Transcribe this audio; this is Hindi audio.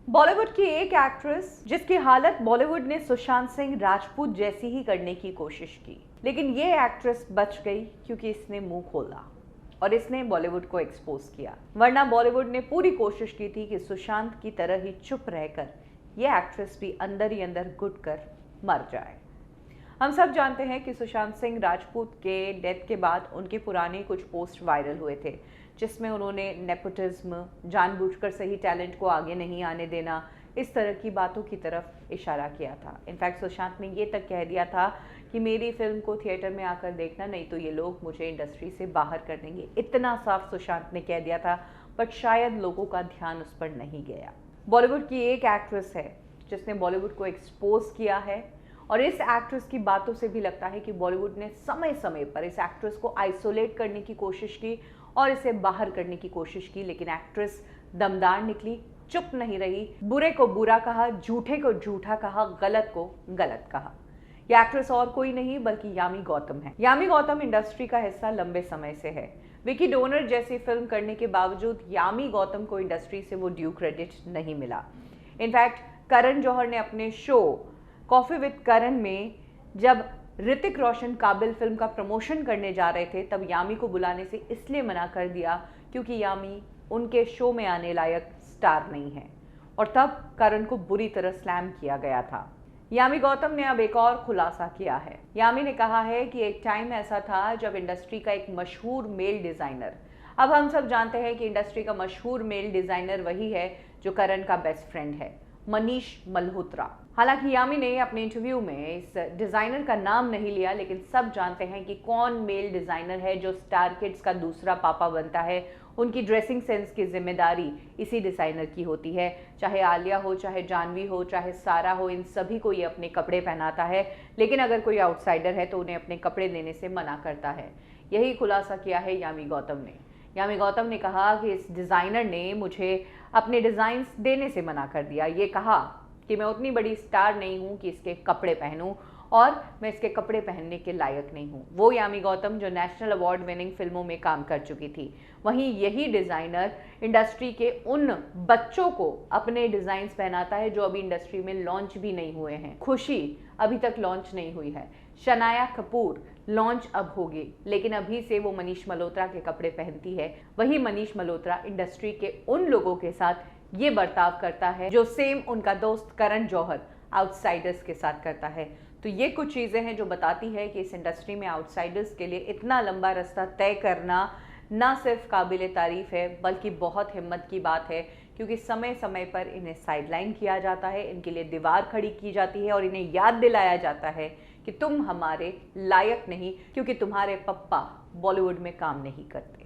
बॉलीवुड की एक एक्ट्रेस जिसकी हालत बॉलीवुड ने सुशांत सिंह राजपूत जैसी ही करने की कोशिश की, लेकिन ये एक्ट्रेस बच गई क्योंकि इसने मुंह खोला और इसने बॉलीवुड को एक्सपोज किया। वरना बॉलीवुड ने पूरी कोशिश की थी कि सुशांत की तरह ही चुप रहकर ये एक्ट्रेस भी अंदर ही अंदर घुट कर मर जाए। हम सब जानते हैं कि सुशांत सिंह राजपूत के डेथ के बाद उनके पुराने कुछ पोस्ट वायरल हुए थे, जिसमें उन्होंने नेपोटिज्म, जानबूझकर सही टैलेंट को आगे नहीं आने देना, इस तरह की बातों की तरफ इशारा किया था। इनफैक्ट सुशांत ने ये तक कह दिया था कि मेरी फिल्म को थिएटर में आकर देखना, नहीं तो ये लोग मुझे इंडस्ट्री से बाहर कर देंगे। इतना साफ सुशांत ने कह दिया था, बट शायद लोगों का ध्यान उस पर नहीं गया। बॉलीवुड की एक एक्ट्रेस है जिसने बॉलीवुड को एक्सपोज किया है, और इस एक्ट्रेस की बातों से भी लगता है कि बॉलीवुड ने समय समय पर इस एक्ट्रेस को आइसोलेट करने की कोशिश की और इसे बाहर करने की कोशिश की, लेकिन एक्ट्रेस दमदार निकली, चुप नहीं रही, बुरे को बुरा कहा, झूठे को झूठा कहा, गलत को गलत कहा। यह एक्ट्रेस और कोई नहीं बल्कि यामी गौतम है। यामी गौतम इंडस्ट्री का हिस्सा लंबे समय से है। विकी डोनर जैसी फिल्म करने के बावजूद यामी गौतम को इंडस्ट्री से वो ड्यू क्रेडिट नहीं मिला। इनफैक्ट करण जौहर ने अपने शो कॉफी विद करण में जब ऋतिक रोशन काबिल फिल्म का प्रमोशन करने जा रहे थे, तब यामी को बुलाने से इसलिए मना कर दिया क्योंकि यामी उनके शो में आने लायक स्टार नहीं है, और तब करण को बुरी तरह स्लैम किया गया था। यामी गौतम ने अब एक और खुलासा किया है। यामी ने कहा है कि एक टाइम ऐसा था जब इंडस्ट्री का एक मशहूर मेल डिजाइनर, अब हम सब जानते हैं कि इंडस्ट्री का मशहूर मेल डिजाइनर वही है जो करण का बेस्ट फ्रेंड है, मनीष मल्होत्रा। हालांकि यामी ने अपने इंटरव्यू में इस डिजाइनर का नाम नहीं लिया, लेकिन सब जानते हैं कि कौन मेल डिजाइनर है जो स्टार किड्स का दूसरा पापा बनता है। उनकी ड्रेसिंग सेंस की जिम्मेदारी इसी डिजाइनर की होती है। चाहे आलिया हो, चाहे जानवी हो, चाहे सारा हो, इन सभी को ये अपने कपड़े पहनाता है, लेकिन अगर कोई आउटसाइडर है तो उन्हें अपने कपड़े देने से मना करता है। यही खुलासा किया है यामी गौतम ने। यामी गौतम ने कहा कि इस डिज़ाइनर ने मुझे अपने डिज़ाइंस देने से मना कर दिया। ये कहा कि मैं उतनी बड़ी स्टार नहीं हूँ कि इसके कपड़े पहनूं, और मैं इसके कपड़े पहनने के लायक नहीं हूँ। वो यामी गौतम जो नेशनल अवार्ड विनिंग फिल्मों में काम कर चुकी थी। वहीं यही डिज़ाइनर इंडस्ट्री के उन बच्चों को अपने डिज़ाइंस पहनाता है जो अभी इंडस्ट्री में लॉन्च भी नहीं हुए हैं। खुशी अभी तक लॉन्च नहीं हुई है, शनाया कपूर लॉन्च अब होगी, लेकिन अभी से वो मनीष मल्होत्रा के कपड़े पहनती है। वही मनीष मल्होत्रा इंडस्ट्री के उन लोगों के साथ ये बर्ताव करता है जो सेम उनका दोस्त करण जौहर आउटसाइडर्स के साथ करता है। तो ये कुछ चीज़ें हैं जो बताती है कि इस इंडस्ट्री में आउटसाइडर्स के लिए इतना लंबा रास्ता तय करना ना सिर्फ काबिले तारीफ है बल्कि बहुत हिम्मत की बात है, क्योंकि समय समय पर इन्हें साइडलाइन किया जाता है, इनके लिए दीवार खड़ी की जाती है और इन्हें याद दिलाया जाता है कि तुम हमारे लायक नहीं, क्योंकि तुम्हारे पप्पा बॉलीवुड में काम नहीं करते।